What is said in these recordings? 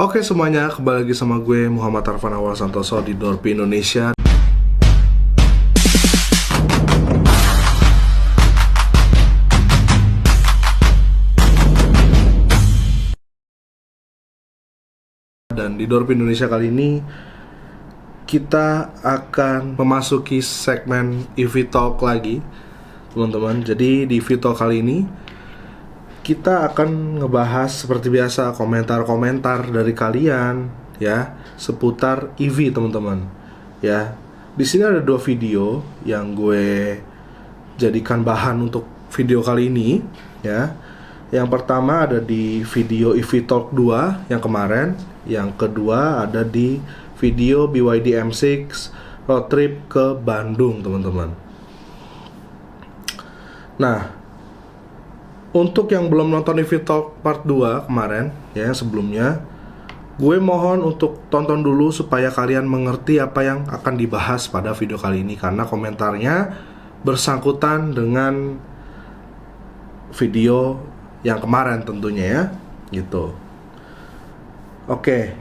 Oke semuanya, kembali lagi sama gue Muhammad Arfan Awal Santoso di Dorpi Indonesia. Dan di Dorpi Indonesia kali ini kita akan memasuki segmen EV Talk lagi, teman-teman. Jadi di EV Talk kali ini kita akan ngebahas seperti biasa komentar-komentar dari kalian ya seputar EV, teman-teman. Ya, di sini ada 2 video yang gue jadikan bahan untuk video kali ini ya. Yang pertama ada di video EV Talk 2 yang kemarin, yang kedua ada di video BYD M6 road trip ke Bandung, teman-teman. Nah, untuk yang belum nonton EV Talk part 2 kemarin ya, yang sebelumnya, gue mohon untuk tonton dulu supaya kalian mengerti apa yang akan dibahas pada video kali ini, karena komentarnya bersangkutan dengan video yang kemarin tentunya ya, gitu. Oke,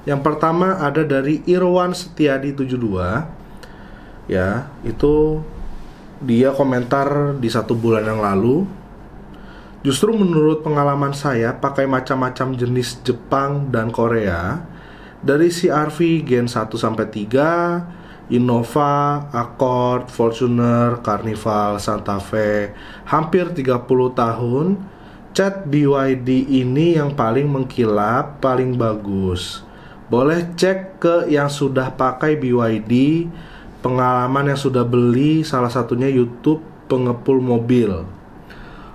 yang pertama ada dari Irwan Setiadi 72 ya, itu dia komentar di 1 bulan yang lalu. Justru menurut pengalaman saya pakai macam-macam jenis Jepang dan Korea, dari CR-V Gen 1 sampai 3, Innova, Accord, Fortuner, Carnival, Santa Fe, hampir 30 tahun. Cat BYD ini yang paling mengkilap, paling bagus. Boleh cek ke yang sudah pakai BYD, pengalaman yang sudah beli, salah satunya YouTube pengepul mobil.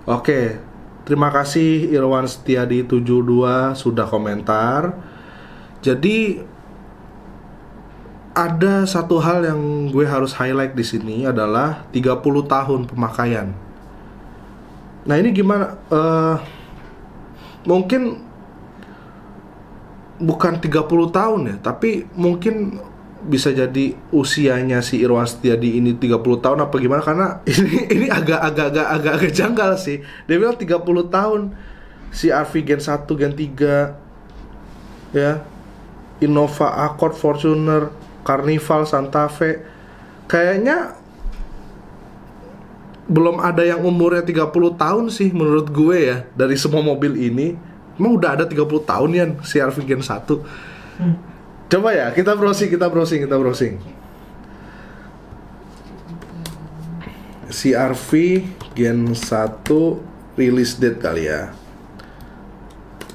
Oke, terima kasih Irwan Setiadi 72 sudah komentar. Jadi ada satu hal yang gue harus highlight di sini adalah 30 tahun pemakaian. Nah ini gimana? Mungkin bukan 30 tahun ya, tapi mungkin bisa jadi usianya si Irwan Setiadi ini 30 tahun apa gimana, karena ini agak janggal sih. Dia bilang 30 tahun CR-V Gen 1, Gen 3 ya, Innova, Accord, Fortuner, Carnival, Santa Fe. Kayaknya belum ada yang umurnya 30 tahun sih menurut gue ya, dari semua mobil ini. Emang udah ada 30 tahun ya CR-V Gen 1? Coba ya, kita browsing. CR-V Gen 1 release date kali ya.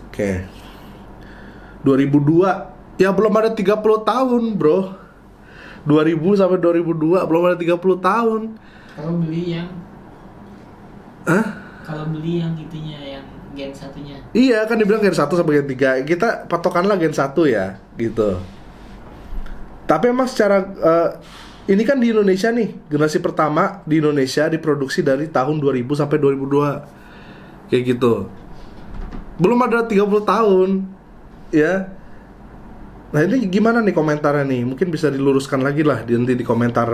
Oke. 2002. Ya belum ada 30 tahun, bro. 2000 sampai 2002 belum ada 30 tahun. Kalau beli yang Hah? Kalau beli yang gitunya, yang Gen 1-nya. Iya, kan dibilang Gen 1 sampai Gen 3. Kita patokanlah Gen 1 ya, gitu. Tapi emang secara ini kan di Indonesia nih, generasi pertama di Indonesia diproduksi dari tahun 2000 sampai 2002. Kayak gitu. Belum ada 30 tahun. Ya. Nah, ini gimana nih komentarnya nih? Mungkin bisa diluruskan lagi lah nanti di komentar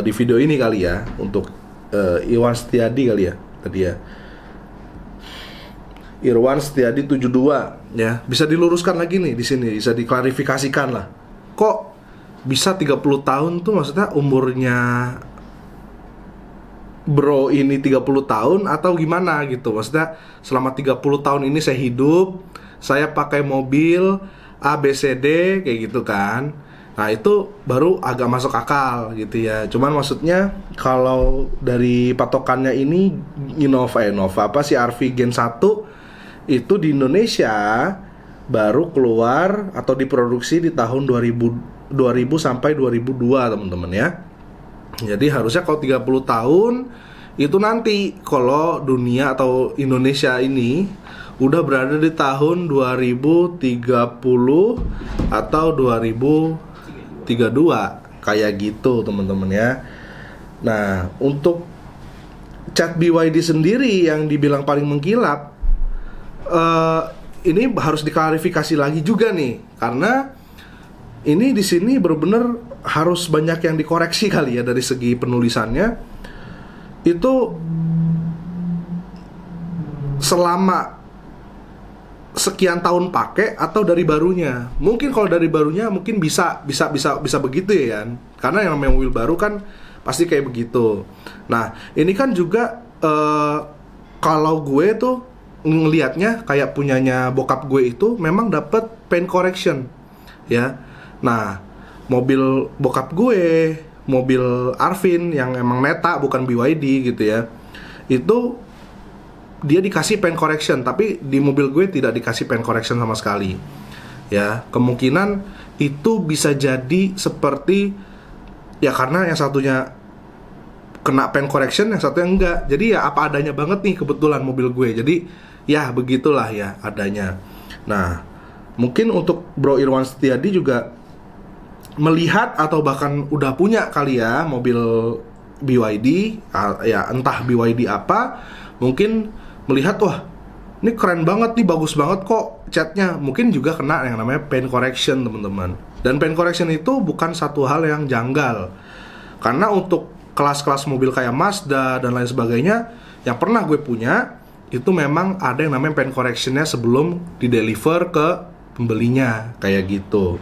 di video ini kali ya, untuk Irwan Setiadi kali ya tadi ya. Irwan Setiadi 72 ya. Bisa diluruskan lagi nih di sini, bisa diklarifikasikan lah. Kok bisa 30 tahun tuh, maksudnya umurnya bro ini 30 tahun atau gimana gitu. Maksudnya selama 30 tahun ini saya hidup, saya pakai mobil ABCD kayak gitu kan. Nah itu baru agak masuk akal gitu ya. Cuman maksudnya kalau dari patokannya ini Innova apa sih, CR-V Gen 1 itu di Indonesia baru keluar atau diproduksi di tahun 2000 sampai 2002, teman-teman ya. Jadi harusnya kalau 30 tahun itu nanti kalau dunia atau Indonesia ini udah berada di tahun 2030 atau 2032 kayak gitu, teman-teman ya. Nah, untuk cat BYD sendiri yang dibilang paling mengkilap, ini harus diklarifikasi lagi juga nih, karena ini di sini benar-benar harus banyak yang dikoreksi kali ya dari segi penulisannya. Itu selama sekian tahun pakai atau dari barunya. Mungkin kalau dari barunya mungkin bisa begitu ya kan. Karena yang namanya mobil baru kan pasti kayak begitu. Nah, ini kan juga kalau gue tuh ngelihatnya kayak punyanya bokap gue itu memang dapat paint correction ya. Nah, mobil bokap gue, mobil Arvin yang emang Neta bukan BYD gitu ya, itu dia dikasih paint correction, tapi di mobil gue tidak dikasih paint correction sama sekali. Ya, kemungkinan itu bisa jadi seperti ya karena yang satunya kena paint correction, yang satunya enggak. Jadi ya apa adanya banget nih kebetulan mobil gue. Jadi ya begitulah ya adanya. Nah, mungkin untuk Bro Irwan Setiadi juga melihat atau bahkan udah punya kali ya mobil BYD, ya entah BYD apa, mungkin melihat wah ini keren banget nih, bagus banget kok catnya, mungkin juga kena yang namanya paint correction teman-teman. Dan paint correction itu bukan satu hal yang janggal, karena untuk kelas-kelas mobil kayak Mazda dan lain sebagainya yang pernah gue punya itu memang ada yang namanya paint correctionnya sebelum di-deliver ke pembelinya kayak gitu.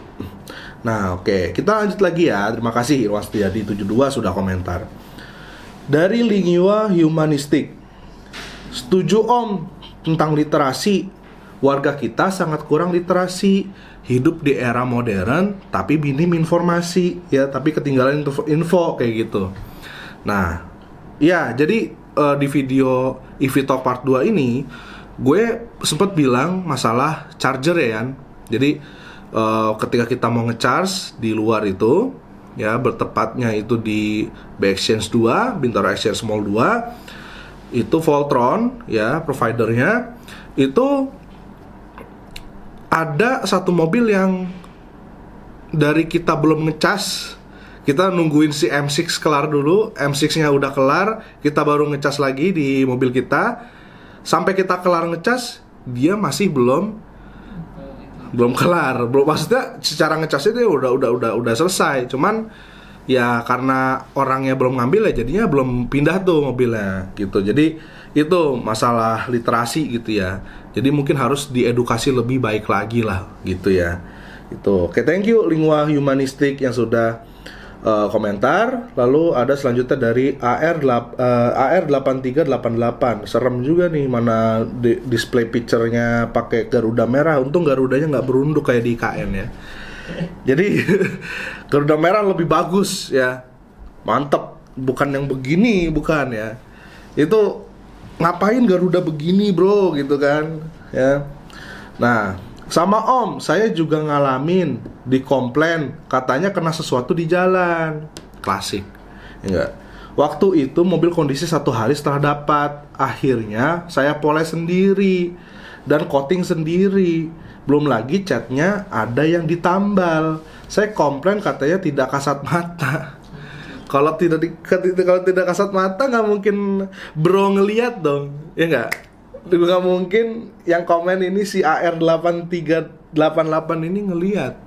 Nah oke, kita lanjut lagi ya. Terima kasih Irwan Setiadi 72 sudah komentar. Dari Lingua Humanistik, setuju Om tentang literasi. Warga kita sangat kurang literasi. Hidup di era modern tapi minim informasi ya, tapi ketinggalan info kayak gitu. Nah, ya jadi di video EV Talk Part 2 ini gue sempat bilang masalah charger ya kan. Jadi ketika kita mau ngecharge di luar itu ya, bertepatnya itu di B-Exchange 2, Bintaro Exchange Mall 2, itu Voltron ya providernya, itu ada satu mobil yang dari kita belum ngecas, kita nungguin si M6 kelar dulu, M6 nya udah kelar, kita baru ngecas lagi di mobil kita. Sampai kita kelar ngecas, dia masih belum kelar. Maksudnya secara ngecasnya dia udah selesai. Cuman ya karena orangnya belum ngambil ya jadinya belum pindah tuh mobilnya gitu. Jadi itu masalah literasi gitu ya. Jadi mungkin harus diedukasi lebih baik lagi lah gitu ya. Itu. Oke, thank you Lingua Humanistik yang sudah komentar. Lalu ada selanjutnya dari AR8388. Serem juga nih, mana display picture-nya pakai Garuda merah. Untung Garudanya nggak berunduk kayak di IKN ya. Jadi Garuda merah lebih bagus ya, mantep, bukan yang begini, bukan ya. Itu ngapain Garuda begini bro gitu kan ya. Nah sama Om, saya juga ngalamin dikomplain katanya kena sesuatu di jalan. Klasik ya enggak? Waktu itu mobil kondisi 1 hari setelah dapat. Akhirnya saya poles sendiri dan coating sendiri. Belum lagi catnya ada yang ditambal. Saya komplain katanya tidak kasat mata. Kalau tidak kasat mata nggak mungkin bro ngeliat dong, ya nggak? Nggak mungkin yang komen ini si AR8388 ini ngeliat.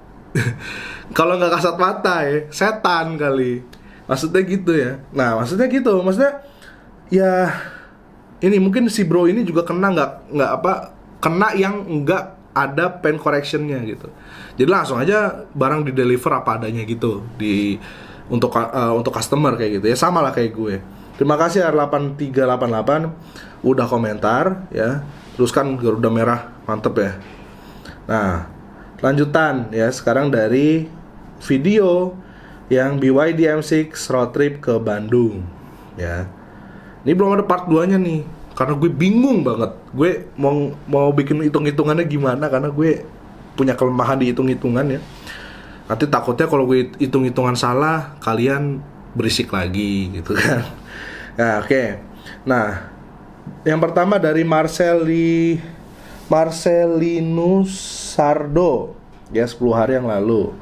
Kalau nggak kasat mata ya setan kali. Maksudnya gitu ya. Nah maksudnya gitu, maksudnya ya ini mungkin si bro ini juga kena kena yang nggak ada paint correctionnya gitu. Jadi langsung aja barang di deliver apa adanya gitu untuk customer kayak gitu ya, sama lah kayak gue. Terima kasih R8388 udah komentar ya. Terus kan Garuda merah mantep ya. Nah lanjutan ya, sekarang dari video yang BYD M6 road trip ke Bandung ya. Ini belum ada part 2 nya nih, karena gue bingung banget. Gue mau bikin hitung-hitungannya gimana, karena gue punya kelemahan di hitung-hitungan ya. Nanti takutnya kalau gue hitung-hitungan salah, kalian berisik lagi gitu kan. Nah oke. Nah yang pertama dari Marcelinus Sardo ya, 10 hari yang lalu.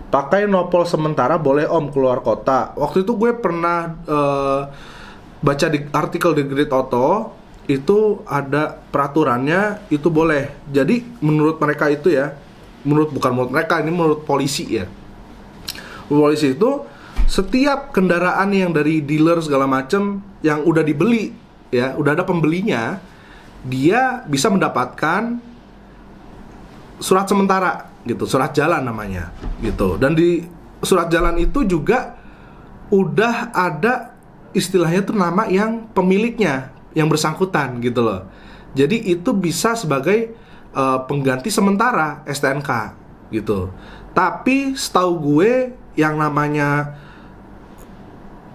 Pakai nopol sementara boleh Om keluar kota. Waktu itu gue pernah baca di artikel di Grid Auto, itu ada peraturannya itu boleh. Jadi menurut mereka itu ya, bukan menurut mereka, ini menurut polisi ya. Polisi itu setiap kendaraan yang dari dealer segala macem yang udah dibeli ya, udah ada pembelinya, dia bisa mendapatkan surat sementara gitu, surat jalan namanya gitu. Dan di surat jalan itu juga udah ada istilahnya tuh nama yang pemiliknya, yang bersangkutan gitu loh. Jadi itu bisa sebagai pengganti sementara STNK gitu. Tapi setahu gue yang namanya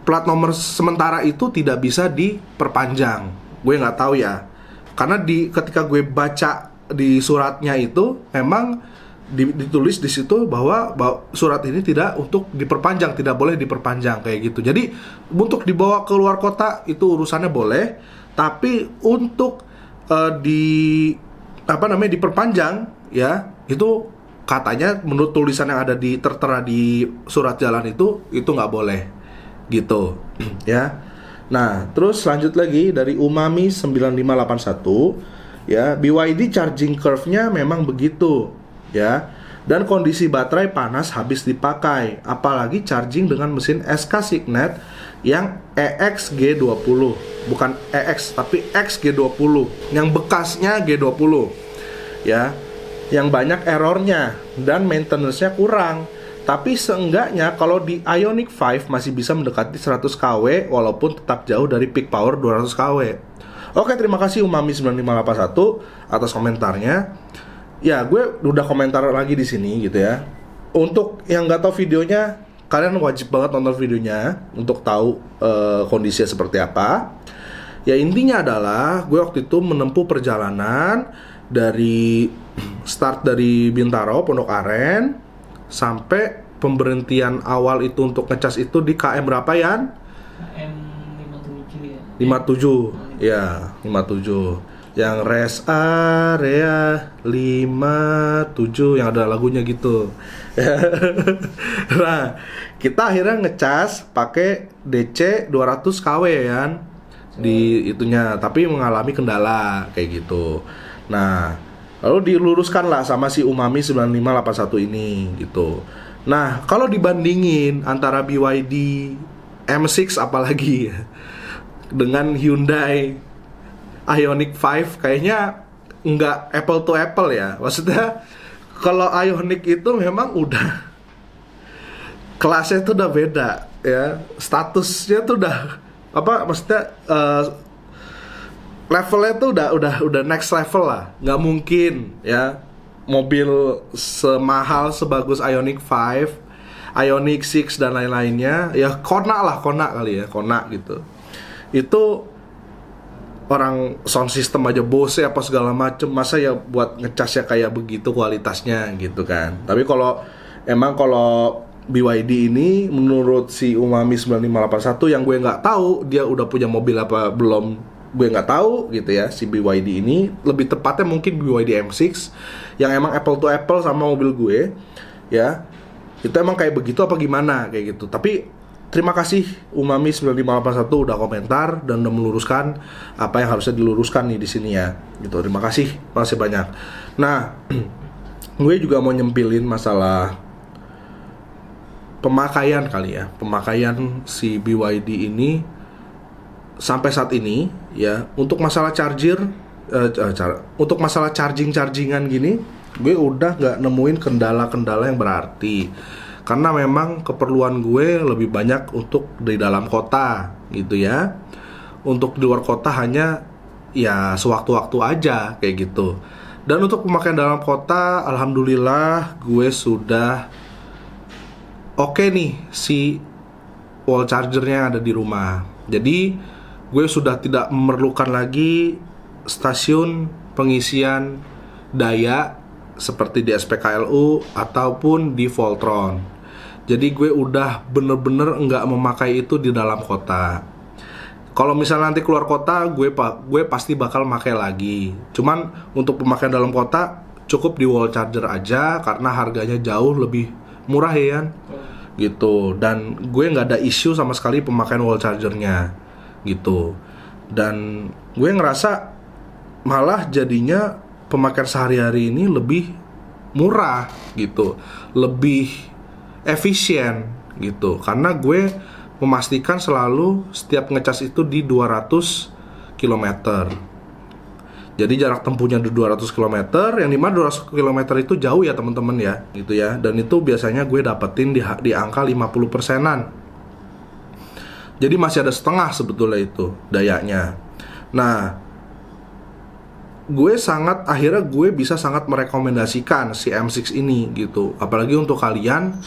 plat nomor sementara itu tidak bisa diperpanjang. Gue nggak tahu ya. Karena ketika gue baca di suratnya itu memang ditulis di situ bahwa surat ini tidak untuk diperpanjang, tidak boleh diperpanjang kayak gitu. Jadi untuk dibawa ke luar kota itu urusannya boleh, tapi untuk diperpanjang ya itu katanya menurut tulisan yang ada tertera di surat jalan itu nggak boleh gitu ya. Nah terus lanjut lagi dari Umami 9581 ya, BYD charging curve-nya memang begitu ya, dan kondisi baterai panas habis dipakai, apalagi charging dengan mesin SK Signet yang EX-G20, bukan EX tapi X-G20 yang bekasnya G20 ya, yang banyak errornya dan maintenance-nya kurang. Tapi seenggaknya kalau di Ioniq 5 masih bisa mendekati 100 kW walaupun tetap jauh dari peak power 200 kW. Oke, terima kasih Umami 9581 atas komentarnya. Ya, gue udah komentar lagi di sini gitu ya. Untuk yang nggak tahu videonya, kalian wajib banget nonton videonya untuk tahu kondisinya seperti apa. Ya intinya adalah gue waktu itu menempuh perjalanan dari start dari Bintaro, Pondok Aren, sampai pemberhentian awal itu untuk ngecas itu di KM berapa Yan? KM 57 ya. 57 ya, 57 yang rest area 57 yang ada lagunya gitu. Nah, kita akhirnya ngecas pakai DC 200 kW ya di itunya, tapi mengalami kendala kayak gitu. Nah, lalu diluruskan lah sama si Umami 9581 ini gitu. Nah, kalau dibandingin antara BYD M6 apalagi dengan Hyundai Ioniq 5, kayaknya nggak apple to apple ya. Maksudnya kalau Ioniq itu memang udah kelasnya tuh udah beda ya, statusnya tuh udah apa, maksudnya levelnya tuh udah next level lah. Nggak mungkin ya mobil semahal sebagus Ioniq 5, Ioniq 6 dan lain-lainnya. Ya Kona kali ya, Kona gitu. Itu orang sound system aja Bose apa segala macem, masa ya buat ngecasnya kayak begitu kualitasnya gitu kan. Tapi kalau BYD ini menurut si Umami 9581 yang gue nggak tahu dia udah punya mobil apa belum, gue nggak tahu gitu ya. Si BYD ini lebih tepatnya mungkin BYD M6 yang emang apple to apple sama mobil gue ya, itu emang kayak begitu apa gimana kayak gitu. Tapi terima kasih Umami 9581 udah komentar dan udah meluruskan apa yang harusnya diluruskan nih di sini ya gitu. Terima kasih banyak. Nah gue juga mau nyempilin masalah pemakaian kali ya, pemakaian si BYD ini sampai saat ini ya. Untuk masalah untuk masalah chargingan gini, gue udah nggak nemuin kendala-kendala yang berarti, karena memang keperluan gue lebih banyak untuk di dalam kota gitu ya. Untuk di luar kota hanya ya sewaktu-waktu aja kayak gitu. Dan untuk pemakaian dalam kota, alhamdulillah gue sudah oke nih si wall chargernya ada di rumah. Jadi gue sudah tidak memerlukan lagi stasiun pengisian daya seperti di SPKLU ataupun di Voltron. Jadi gue udah bener-bener nggak memakai itu di dalam kota. Kalau misalnya nanti keluar kota, gue pasti bakal pakai lagi. Cuman untuk pemakaian dalam kota cukup di wall charger aja karena harganya jauh lebih murah ya kan? Gitu. Dan gue nggak ada isu sama sekali pemakaian wall chargernya gitu. Dan gue ngerasa malah jadinya pemakaian sehari-hari ini lebih murah gitu, lebih efisien gitu, karena gue memastikan selalu setiap ngecas itu di 200 km. Jadi jarak tempuhnya 200 km, yang dimana 200 km itu jauh ya teman-teman ya, gitu ya. Dan itu biasanya gue dapetin di angka 50%-an. Jadi masih ada setengah sebetulnya itu dayanya. Nah, akhirnya gue bisa sangat merekomendasikan si M6 ini gitu. Apalagi untuk kalian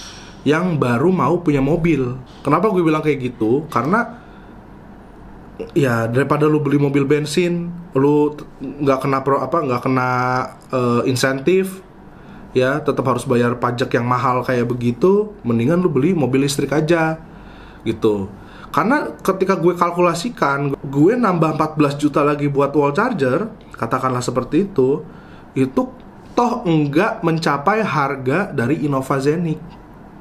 yang baru mau punya mobil. Kenapa gue bilang kayak gitu? Karena ya daripada lu beli mobil bensin, lu nggak kena insentif, ya tetap harus bayar pajak yang mahal kayak begitu. Mendingan lu beli mobil listrik aja, gitu. Karena ketika gue kalkulasikan, gue nambah 14 juta lagi buat wall charger, katakanlah seperti itu toh enggak mencapai harga dari Innova Zenik,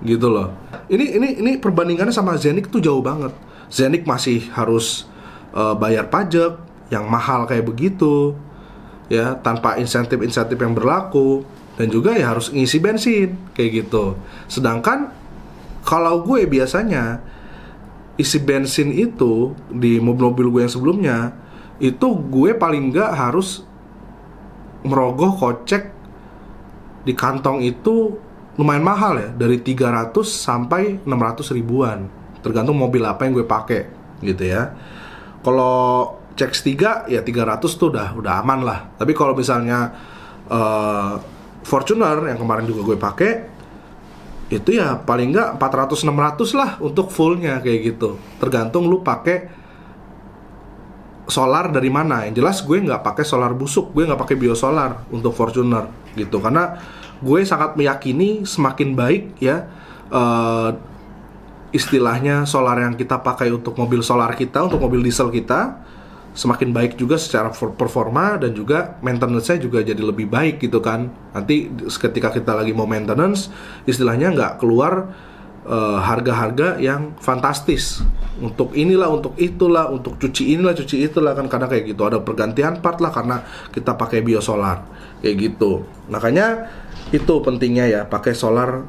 gitu loh. Ini perbandingannya sama Zenik tuh jauh banget. Zenik masih harus bayar pajak yang mahal kayak begitu, ya, tanpa insentif yang berlaku, dan juga ya harus ngisi bensin kayak gitu. Sedangkan kalau gue biasanya isi bensin itu di mobil-mobil gue yang sebelumnya, itu gue paling nggak harus merogoh kocek di kantong itu lumayan mahal ya, dari 300 sampai 600 ribuan tergantung mobil apa yang gue pakai gitu ya. Kalau CX-3 ya 300 tuh udah aman lah. Tapi kalau misalnya Fortuner yang kemarin juga gue pakai, itu ya paling nggak 400-600 lah untuk fullnya kayak gitu. Tergantung lu pakai solar dari mana. Yang jelas gue nggak pakai solar busuk, gue nggak pakai biosolar untuk Fortuner gitu. Karena gue sangat meyakini semakin baik ya istilahnya solar yang kita pakai untuk mobil solar kita, untuk mobil diesel kita, semakin baik juga secara performa, dan juga maintenance-nya juga jadi lebih baik gitu kan. Nanti ketika kita lagi mau maintenance, istilahnya nggak keluar harga-harga yang fantastis untuk inilah, untuk itulah, untuk cuci inilah, cuci itulah kan, karena kayak gitu ada pergantian part lah karena kita pakai biosolar kayak gitu. Makanya itu pentingnya ya pakai solar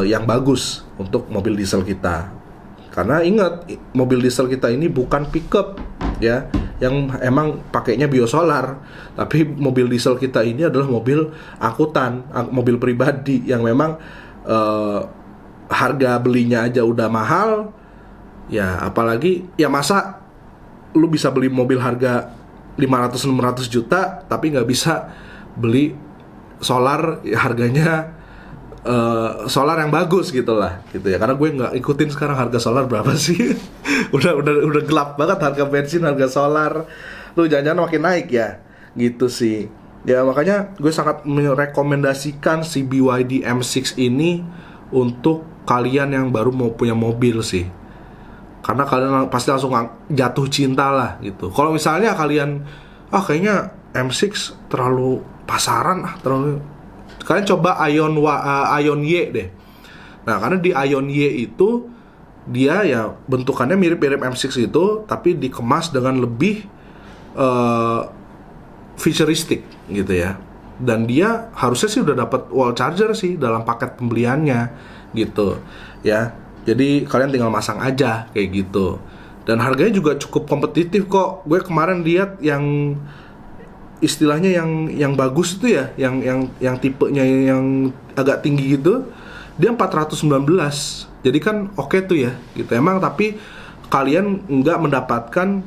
yang bagus untuk mobil diesel kita. Karena ingat, mobil diesel kita ini bukan pickup ya, yang emang pakainya biosolar, tapi mobil diesel kita ini adalah mobil angkutan, mobil pribadi yang memang harga belinya aja udah mahal. Ya apalagi ya, masa lu bisa beli mobil harga 500-600 juta tapi nggak bisa beli solar ya, harganya solar yang bagus gitu lah, gitu ya. Karena gue nggak ikutin sekarang harga solar berapa sih. udah gelap banget harga bensin, harga solar. Lu jangan-jangan makin naik ya, gitu sih. Ya makanya gue sangat merekomendasikan si BYD M6 ini untuk kalian yang baru mau punya mobil sih. Karena kalian pasti langsung jatuh cinta lah gitu. Kalau misalnya kalian kayaknya M6 terlalu pasaran, kalian coba Ion Y deh. Nah, karena di Ion Y itu dia ya bentukannya mirip-mirip M6 itu, tapi dikemas dengan lebih futuristik gitu ya. Dan dia harusnya sih udah dapat wall charger sih dalam paket pembeliannya gitu ya. Jadi kalian tinggal masang aja kayak gitu. Dan harganya juga cukup kompetitif kok. Gue kemarin lihat yang istilahnya yang bagus itu ya, yang tipenya yang agak tinggi gitu, dia 419. Jadi kan oke tuh ya gitu. Emang tapi kalian nggak mendapatkan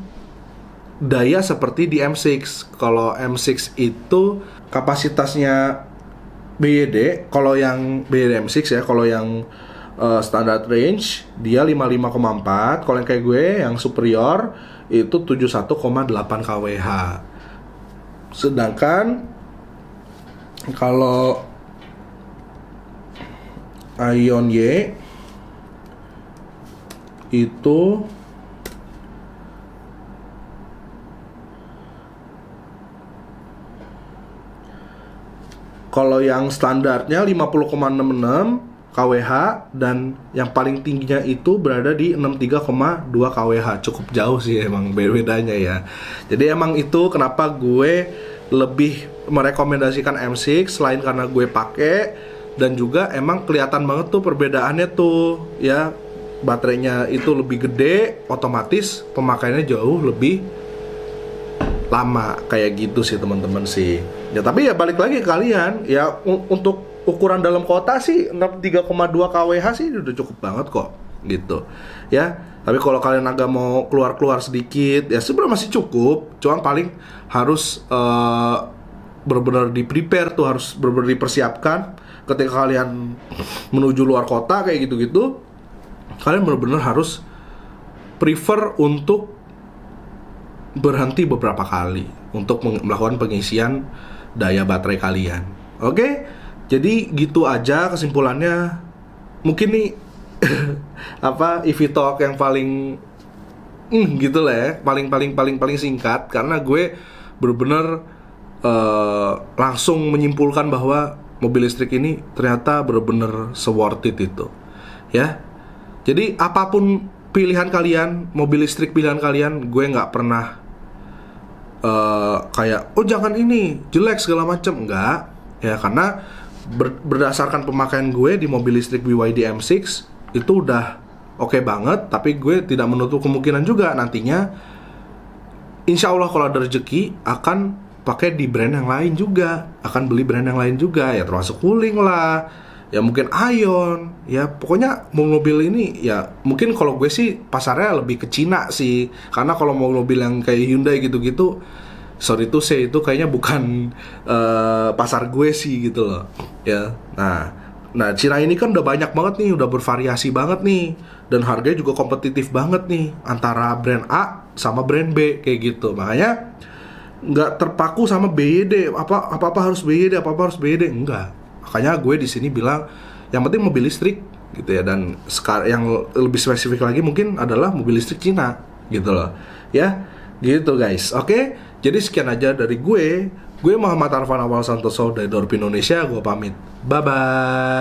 daya seperti di M6. Kalau M6 itu kapasitasnya BYD, kalau yang BYD M6 ya, kalau yang standard range dia 55,4. Kalau yang kayak gue yang superior itu 71,8 kWh. Sedangkan kalau Ion Y itu kalau yang standarnya 50,66 kWh, dan yang paling tingginya itu berada di 63,2 kWh. Cukup jauh sih emang bedanya ya. Jadi emang itu kenapa gue lebih merekomendasikan M6, selain karena gue pakai, dan juga emang kelihatan banget tuh perbedaannya tuh ya. Baterainya itu lebih gede, otomatis pemakaiannya jauh lebih lama kayak gitu sih teman-teman sih. Ya tapi ya balik lagi ke kalian ya, untuk ukuran dalam kota sih 3,2 kWh sih udah cukup banget kok gitu ya. Tapi kalau kalian agak mau keluar sedikit ya sebenarnya masih cukup, cuma paling harus benar-benar di prepare tuh, harus benar-benar dipersiapkan ketika kalian menuju luar kota kayak gitu-gitu. Kalian benar-benar harus prefer untuk berhenti beberapa kali untuk melakukan pengisian daya baterai kalian. Oke? Jadi gitu aja kesimpulannya. Mungkin nih EV Talk yang paling gitu lah ya, paling singkat karena gue bener-bener langsung menyimpulkan bahwa mobil listrik ini ternyata bener-bener worth it itu ya. Jadi apapun pilihan kalian, mobil listrik pilihan kalian, gue nggak pernah kayak oh jangan ini jelek segala macam, enggak ya, karena berdasarkan pemakaian gue di mobil listrik BYD M6 itu udah oke banget. Tapi gue tidak menutup kemungkinan juga nantinya insya Allah kalau ada rezeki akan pakai di brand yang lain juga, akan beli brand yang lain juga ya, termasuk Wuling lah ya, mungkin Aion ya, pokoknya mobil ini ya mungkin kalau gue sih pasarnya lebih ke Cina sih, karena kalau mobil yang kayak Hyundai gitu-gitu, sorry to say, itu kayaknya bukan pasar gue sih gitu loh ya. Nah Cina ini kan udah banyak banget nih, udah bervariasi banget nih, dan harganya juga kompetitif banget nih antara brand A sama brand B kayak gitu. Makanya nggak terpaku sama BYD, apa harus BYD, apa harus BYD, enggak. Makanya gue di sini bilang yang penting mobil listrik gitu ya, dan sekarang yang lebih spesifik lagi mungkin adalah mobil listrik Cina gitu loh ya, gitu guys. Oke, jadi sekian aja dari gue Muhammad Arfan Awal Santoso dari Dorp Indonesia. Gue pamit, bye bye.